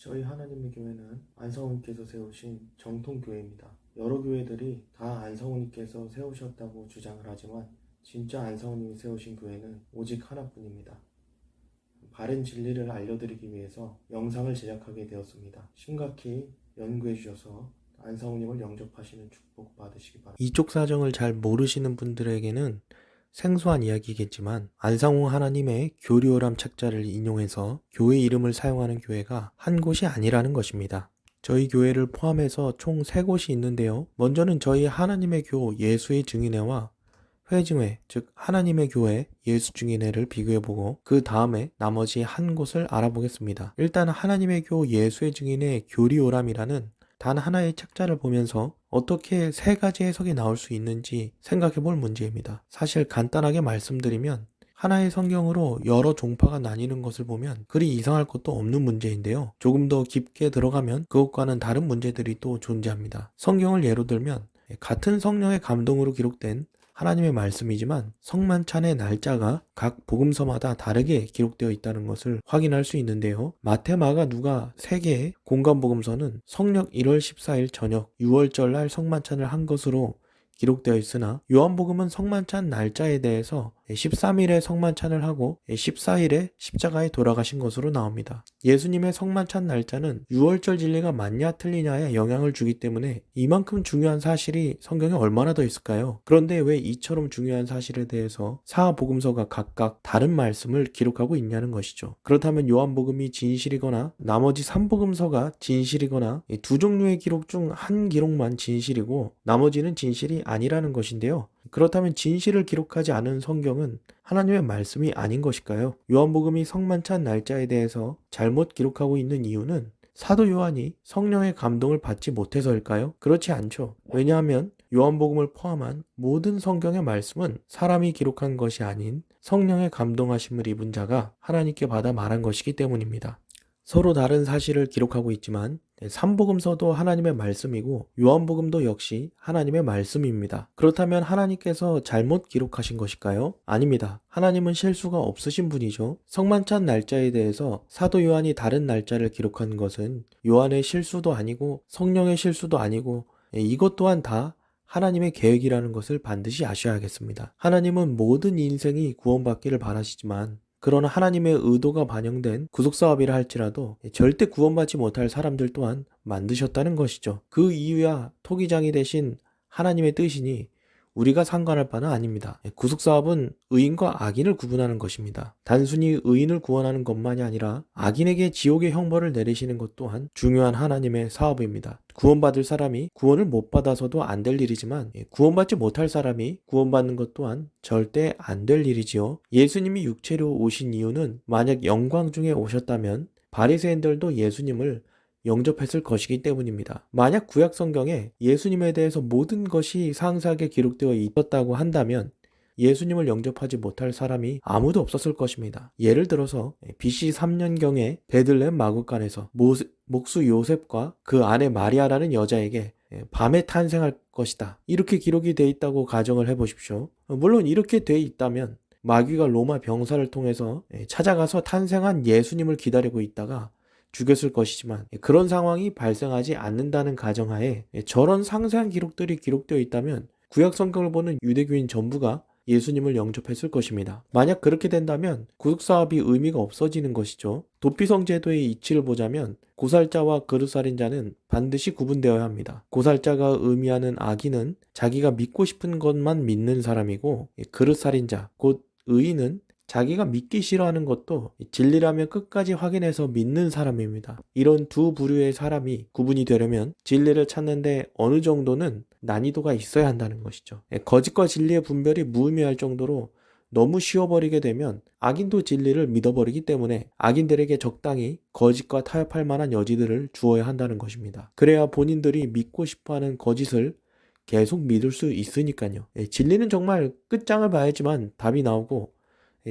저희 하나님의 교회는 안성우님께서 세우신 정통교회입니다. 여러 교회들이 다 안성우님께서 세우셨다고 주장을 하지만 진짜 안성우님이 세우신 교회는 오직 하나뿐입니다. 바른 진리를 알려드리기 위해서 영상을 제작하게 되었습니다. 심각히 연구해 주셔서 안성우님을 영접하시는 축복 받으시기 바랍니다. 이쪽 사정을 잘 모르시는 분들에게는 생소한 이야기겠지만 안상홍 하나님의 교리오람 책자를 인용해서 교회 이름을 사용하는 교회가 한 곳이 아니라는 것입니다. 저희 교회를 포함해서 총 3곳이 있는데요. 먼저는 저희 하나님의 교 예수의 증인회와 회증회, 즉 하나님의 교회 예수 증인회를 비교해보고 그 다음에 나머지 한 곳을 알아보겠습니다. 일단 하나님의 교 예수의 증인회 교리오람이라는 단 하나의 책자를 보면서 어떻게 3가지 해석이 나올 수 있는지 생각해 볼 문제입니다. 사실 간단하게 말씀드리면 하나의 성경으로 여러 종파가 나뉘는 것을 보면 그리 이상할 것도 없는 문제인데요. 조금 더 깊게 들어가면 그것과는 다른 문제들이 또 존재합니다. 성경을 예로 들면 같은 성령의 감동으로 기록된 하나님의 말씀이지만 성만찬의 날짜가 각 복음서마다 다르게 기록되어 있다는 것을 확인할 수 있는데요. 마태, 마가, 누가 3개의 공간 복음서는 성령 1월 14일 저녁 6월절 날 성만찬을 한 것으로 기록되어 있으나 요한복음은 성만찬 날짜에 대해서 13일에 성만찬을 하고 14일에 십자가에 돌아가신 것으로 나옵니다. 예수님의 성만찬 날짜는 6월절 진리가 맞냐 틀리냐에 영향을 주기 때문에 이만큼 중요한 사실이 성경에 얼마나 더 있을까요? 그런데 왜 이처럼 중요한 사실에 대해서 사복음서가 각각 다른 말씀을 기록하고 있냐는 것이죠. 그렇다면 요한복음이 진실이거나 나머지 3복음서가 진실이거나 두 종류의 기록 중 한 기록만 진실이고 나머지는 진실이 아니라는 것인데요. 그렇다면 진실을 기록하지 않은 성경은 하나님의 말씀이 아닌 것일까요? 요한복음이 성만찬 날짜에 대해서 잘못 기록하고 있는 이유는 사도 요한이 성령의 감동을 받지 못해서일까요? 그렇지 않죠. 왜냐하면 요한복음을 포함한 모든 성경의 말씀은 사람이 기록한 것이 아닌 성령의 감동하심을 입은 자가 하나님께 받아 말한 것이기 때문입니다. 서로 다른 사실을 기록하고 있지만 삼복음서도 하나님의 말씀이고 요한복음도 역시 하나님의 말씀입니다. 그렇다면 하나님께서 잘못 기록하신 것일까요? 아닙니다. 하나님은 실수가 없으신 분이죠. 성만찬 날짜에 대해서 사도 요한이 다른 날짜를 기록한 것은 요한의 실수도 아니고 성령의 실수도 아니고 이것 또한 다 하나님의 계획이라는 것을 반드시 아셔야겠습니다. 하나님은 모든 인생이 구원받기를 바라시지만 그러나 하나님의 의도가 반영된 구속사업이라 할지라도 절대 구원받지 못할 사람들 또한 만드셨다는 것이죠. 그 이유야 토기장이 되신 하나님의 뜻이니 우리가 상관할 바는 아닙니다. 구속사업은 의인과 악인을 구분하는 것입니다. 단순히 의인을 구원하는 것만이 아니라 악인에게 지옥의 형벌을 내리시는 것 또한 중요한 하나님의 사업입니다. 구원받을 사람이 구원을 못 받아서도 안 될 일이지만 구원받지 못할 사람이 구원받는 것 또한 절대 안 될 일이지요. 예수님이 육체로 오신 이유는 만약 영광 중에 오셨다면 바리새인들도 예수님을 영접했을 것이기 때문입니다. 만약 구약 성경에 예수님에 대해서 모든 것이 상세하게 기록되어 있었다고 한다면 예수님을 영접하지 못할 사람이 아무도 없었을 것입니다. 예를 들어서 BC 3년경에 베들레헴 마구간에서 목수 요셉과 그 아내 마리아라는 여자에게 밤에 탄생할 것이다, 이렇게 기록이 되어 있다고 가정을 해보십시오. 물론 이렇게 되어 있다면 마귀가 로마 병사를 통해서 찾아가서 탄생한 예수님을 기다리고 있다가 죽였을 것이지만 그런 상황이 발생하지 않는다는 가정하에 저런 상세한 기록들이 기록되어 있다면 구약 성경을 보는 유대교인 전부가 예수님을 영접했을 것입니다. 만약 그렇게 된다면 구속사업이 의미가 없어지는 것이죠. 도피성 제도의 이치를 보자면 고살자와 그릇살인자는 반드시 구분되어야 합니다. 고살자가 의미하는 악인은 자기가 믿고 싶은 것만 믿는 사람이고 그릇살인자 곧 의인은 자기가 믿기 싫어하는 것도 진리라면 끝까지 확인해서 믿는 사람입니다. 이런 두 부류의 사람이 구분이 되려면 진리를 찾는데 어느 정도는 난이도가 있어야 한다는 것이죠. 거짓과 진리의 분별이 무의미할 정도로 너무 쉬워버리게 되면 악인도 진리를 믿어버리기 때문에 악인들에게 적당히 거짓과 타협할 만한 여지들을 주어야 한다는 것입니다. 그래야 본인들이 믿고 싶어하는 거짓을 계속 믿을 수 있으니까요. 진리는 정말 끝장을 봐야지만 답이 나오고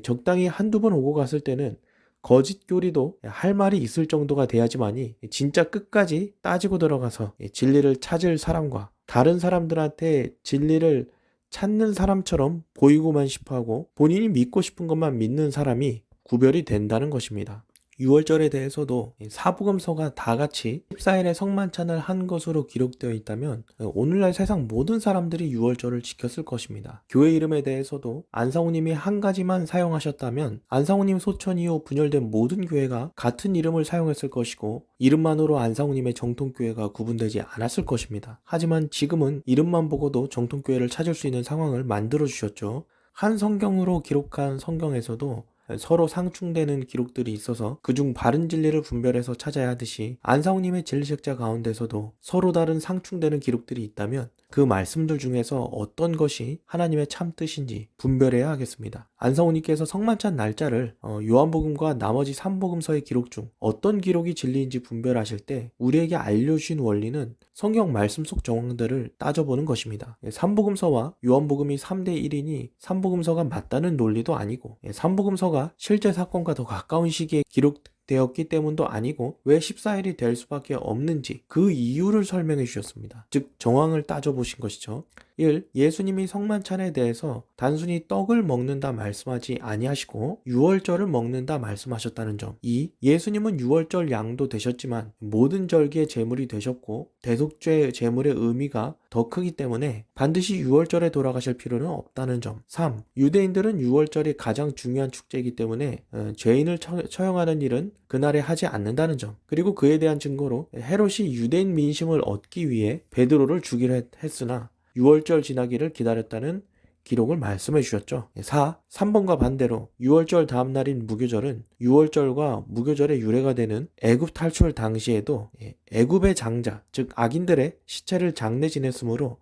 적당히 한두 번 오고 갔을 때는 거짓 교리도 할 말이 있을 정도가 돼야지만이 진짜 끝까지 따지고 들어가서 진리를 찾을 사람과 다른 사람들한테 진리를 찾는 사람처럼 보이고만 싶어하고 본인이 믿고 싶은 것만 믿는 사람이 구별이 된다는 것입니다. 유월절에 대해서도 사복음서가 다 같이 14일에 성만찬을 한 것으로 기록되어 있다면 오늘날 세상 모든 사람들이 유월절을 지켰을 것입니다. 교회 이름에 대해서도 안상우님이 한 가지만 사용하셨다면 안상우님 소천 이후 분열된 모든 교회가 같은 이름을 사용했을 것이고 이름만으로 안상우님의 정통교회가 구분되지 않았을 것입니다. 하지만 지금은 이름만 보고도 정통교회를 찾을 수 있는 상황을 만들어 주셨죠. 한 성경으로 기록한 성경에서도 서로 상충되는 기록들이 있어서 그중 바른 진리를 분별해서 찾아야 하듯이 안상우님의 진리책자 가운데서도 서로 다른 상충되는 기록들이 있다면 그 말씀들 중에서 어떤 것이 하나님의 참 뜻인지 분별해야 하겠습니다. 안상우님께서 성만찬 날짜를 요한복음과 나머지 3복음서의 기록 중 어떤 기록이 진리인지 분별하실 때 우리에게 알려주신 원리는 성경 말씀 속 정황들을 따져보는 것입니다. 3복음서와 요한복음이 3대 1이니 3복음서가 맞다는 논리도 아니고 3복음서가 실제 사건과 더 가까운 시기에 기록되었기 때문도 아니고 왜 14일이 될 수밖에 없는지 그 이유를 설명해 주셨습니다. 즉 정황을 따져보신 것이죠. 1. 예수님이 성만찬에 대해서 단순히 떡을 먹는다 말씀하지 아니하시고 유월절을 먹는다 말씀하셨다는 점. 2. 예수님은 유월절 양도 되셨지만 모든 절기의 제물이 되셨고 대속죄 제물의 의미가 더 크기 때문에 반드시 유월절에 돌아가실 필요는 없다는 점. 3. 유대인들은 유월절이 가장 중요한 축제이기 때문에 죄인을 처형하는 일은 그날에 하지 않는다는 점. 그리고 그에 대한 증거로 헤롯이 유대인 민심을 얻기 위해 베드로를 죽이려 했으나 유월절 지나기를 기다렸다는 기록을 말씀해 주셨죠. 4. 3번과 반대로 유월절 다음 날인 무교절은 유월절과 무교절의 유래가 되는 애굽 탈출 당시에도 애굽의 장자, 즉 악인들의 시체를 장례 지냈으므로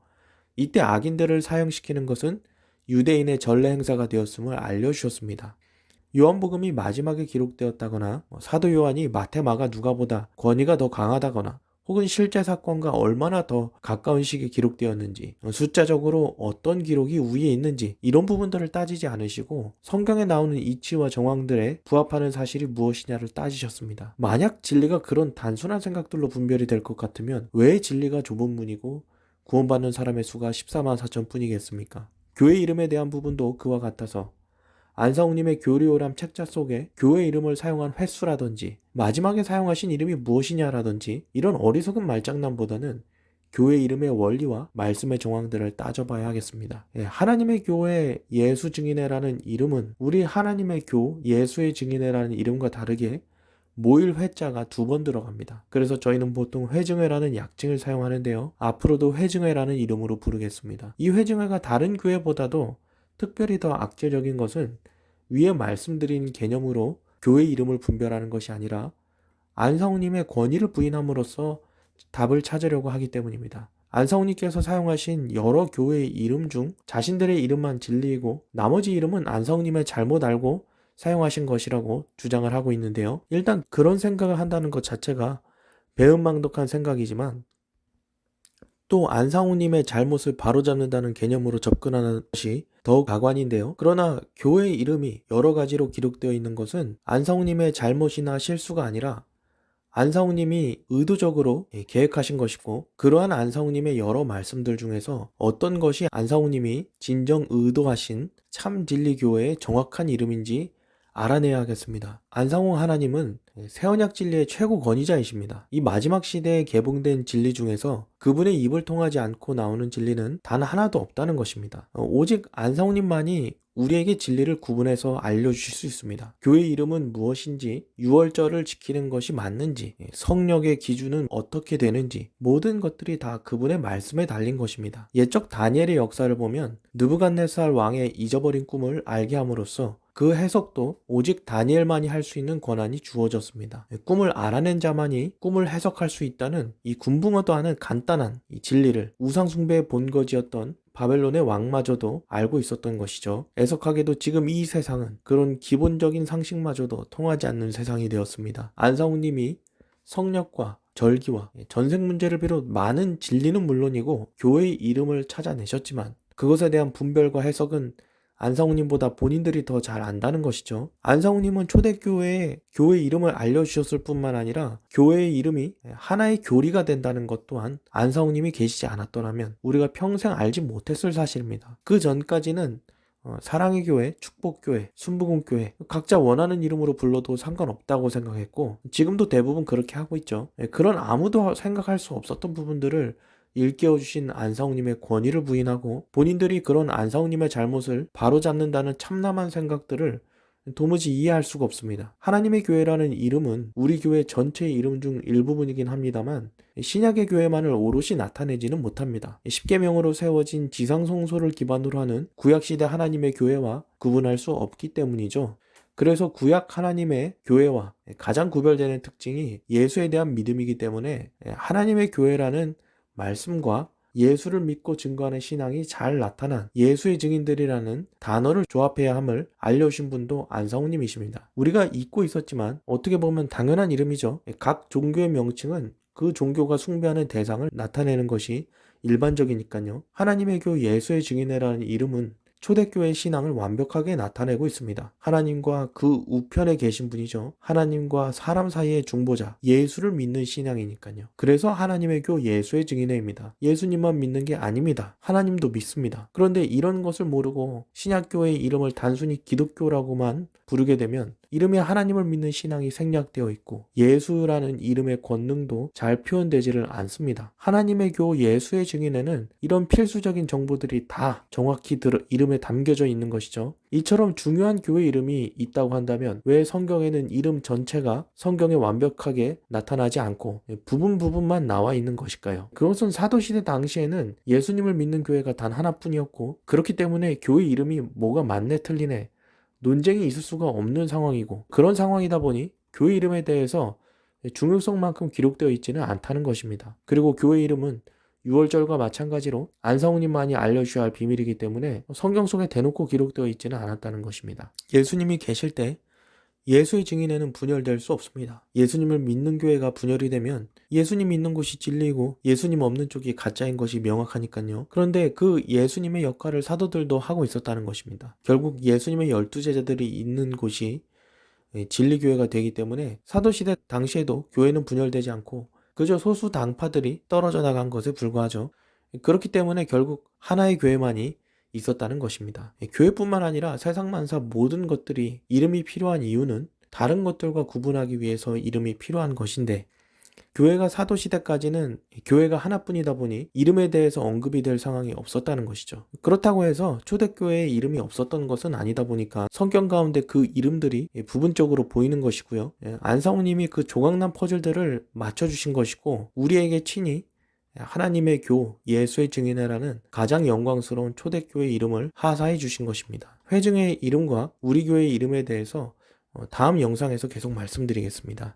이때 악인들을 사형시키는 것은 유대인의 전례 행사가 되었음을 알려주셨습니다. 요한복음이 마지막에 기록되었다거나 사도 요한이 마태, 마가, 누가보다 권위가 더 강하다거나 혹은 실제 사건과 얼마나 더 가까운 시기에 기록되었는지, 숫자적으로 어떤 기록이 우위에 있는지 이런 부분들을 따지지 않으시고 성경에 나오는 이치와 정황들에 부합하는 사실이 무엇이냐를 따지셨습니다. 만약 진리가 그런 단순한 생각들로 분별이 될 것 같으면 왜 진리가 좁은 문이고 구원받는 사람의 수가 14만 4천 뿐이겠습니까? 교회 이름에 대한 부분도 그와 같아서 안상우님의 교리오람 책자 속에 교회 이름을 사용한 횟수라든지 마지막에 사용하신 이름이 무엇이냐라든지 이런 어리석은 말장난보다는 교회 이름의 원리와 말씀의 정황들을 따져봐야 하겠습니다. 하나님의 교회 예수 증인회라는 이름은 우리 하나님의 교 예수의 증인회라는 이름과 다르게 모일 회자가 2번 들어갑니다. 그래서 저희는 보통 회증회라는 약칭을 사용하는데요. 앞으로도 회증회라는 이름으로 부르겠습니다. 이 회증회가 다른 교회보다도 특별히 더 악재적인 것은 위에 말씀드린 개념으로 교회 이름을 분별하는 것이 아니라 안상우님의 권위를 부인함으로써 답을 찾으려고 하기 때문입니다. 안상우님께서 사용하신 여러 교회의 이름 중 자신들의 이름만 진리이고 나머지 이름은 안상우님의 잘못 알고 사용하신 것이라고 주장을 하고 있는데요. 일단 그런 생각을 한다는 것 자체가 배은망덕한 생각이지만 또 안상우님의 잘못을 바로잡는다는 개념으로 접근하는 것이 더 가관인데요. 그러나 교회 이름이 여러 가지로 기록되어 있는 것은 안상우님의 잘못이나 실수가 아니라 안상우님이 의도적으로 계획하신 것이고 그러한 안상우님의 여러 말씀들 중에서 어떤 것이 안상우님이 진정 의도하신 참 진리교회의 정확한 이름인지 알아내야 하겠습니다. 안상우 하나님은 새언약 진리의 최고 권위자이십니다. 이 마지막 시대에 개봉된 진리 중에서 그분의 입을 통하지 않고 나오는 진리는 단 하나도 없다는 것입니다. 오직 안상우님만이 우리에게 진리를 구분해서 알려주실 수 있습니다. 교회 이름은 무엇인지, 유월절을 지키는 것이 맞는지, 성령의 기준은 어떻게 되는지 모든 것들이 다 그분의 말씀에 달린 것입니다. 옛적 다니엘의 역사를 보면 느부갓네살 왕의 잊어버린 꿈을 알게 함으로써 그 해석도 오직 다니엘만이 할 수 있는 권한이 주어졌습니다. 꿈을 알아낸 자만이 꿈을 해석할 수 있다는 이 군붕어도 하는 간단한 이 진리를 우상숭배의 본거지였던 바벨론의 왕마저도 알고 있었던 것이죠. 애석하게도 지금 이 세상은 그런 기본적인 상식마저도 통하지 않는 세상이 되었습니다. 안상우님이 성역과 절기와 전생 문제를 비롯 많은 진리는 물론이고 교회의 이름을 찾아내셨지만 그것에 대한 분별과 해석은 안상우님보다 본인들이 더 잘 안다는 것이죠. 안상우님은 초대교회에 교회 이름을 알려주셨을 뿐만 아니라 교회의 이름이 하나의 교리가 된다는 것 또한 안상우님이 계시지 않았더라면 우리가 평생 알지 못했을 사실입니다. 그 전까지는 사랑의 교회, 축복교회, 순복음교회 각자 원하는 이름으로 불러도 상관없다고 생각했고 지금도 대부분 그렇게 하고 있죠. 그런 아무도 생각할 수 없었던 부분들을 일깨워주신 안상우님의 권위를 부인하고 본인들이 그런 안상우님의 잘못을 바로잡는다는 참남한 생각들을 도무지 이해할 수가 없습니다. 하나님의 교회라는 이름은 우리 교회 전체의 이름 중 일부분이긴 합니다만 신약의 교회만을 오롯이 나타내지는 못합니다. 십계명으로 세워진 지상성소를 기반으로 하는 구약시대 하나님의 교회와 구분할 수 없기 때문이죠. 그래서 구약 하나님의 교회와 가장 구별되는 특징이 예수에 대한 믿음이기 때문에 하나님의 교회라는 말씀과 예수를 믿고 증거하는 신앙이 잘 나타난 예수의 증인들이라는 단어를 조합해야 함을 알려주신 분도 안상우님이십니다. 우리가 잊고 있었지만 어떻게 보면 당연한 이름이죠. 각 종교의 명칭은 그 종교가 숭배하는 대상을 나타내는 것이 일반적이니까요. 하나님의 교 예수의 증인이라는 이름은 초대교회의 신앙을 완벽하게 나타내고 있습니다. 하나님과 그 우편에 계신 분이죠. 하나님과 사람 사이의 중보자, 예수를 믿는 신앙이니까요. 그래서 하나님의 교 예수의 증인회입니다. 예수님만 믿는 게 아닙니다. 하나님도 믿습니다. 그런데 이런 것을 모르고 신약교회의 이름을 단순히 기독교라고만 부르게 되면 이름에 하나님을 믿는 신앙이 생략되어 있고 예수라는 이름의 권능도 잘 표현되지를 않습니다. 하나님의 교 예수의 증인에는 이런 필수적인 정보들이 다 정확히 이름에 담겨져 있는 것이죠. 이처럼 중요한 교회 이름이 있다고 한다면 왜 성경에는 이름 전체가 성경에 완벽하게 나타나지 않고 부분만 나와 있는 것일까요? 그것은 사도시대 당시에는 예수님을 믿는 교회가 단 하나뿐이었고 그렇기 때문에 교회 이름이 뭐가 맞네 틀리네 논쟁이 있을 수가 없는 상황이고 그런 상황이다 보니 교회 이름에 대해서 중요성만큼 기록되어 있지는 않다는 것입니다. 그리고 교회 이름은 유월절과 마찬가지로 안상우님만이 알려주셔야 할 비밀이기 때문에 성경 속에 대놓고 기록되어 있지는 않았다는 것입니다. 예수님이 계실 때 예수의 증인에는 분열될 수 없습니다. 예수님을 믿는 교회가 분열이 되면 예수님 믿는 곳이 진리이고 예수님 없는 쪽이 가짜인 것이 명확하니까요. 그런데 그 예수님의 역할을 사도들도 하고 있었다는 것입니다. 결국 예수님의 12제자들이 있는 곳이 진리교회가 되기 때문에 사도시대 당시에도 교회는 분열되지 않고 그저 소수 당파들이 떨어져 나간 것에 불과하죠. 그렇기 때문에 결국 하나의 교회만이 있었다는 것입니다. 교회뿐만 아니라 세상 만사 모든 것들이 이름이 필요한 이유는 다른 것들과 구분하기 위해서 이름이 필요한 것인데 교회가 사도시대까지는 교회가 하나뿐이다 보니 이름에 대해서 언급이 될 상황이 없었다는 것이죠. 그렇다고 해서 초대교회에 이름이 없었던 것은 아니다 보니까 성경 가운데 그 이름들이 부분적으로 보이는 것이고요. 안상우님이 그 조각난 퍼즐들을 맞춰주신 것이고 우리에게 친히 하나님의 교 예수의 증인회라는 가장 영광스러운 초대교회 이름을 하사해 주신 것입니다. 회중의 이름과 우리 교회의 이름에 대해서 다음 영상에서 계속 말씀드리겠습니다.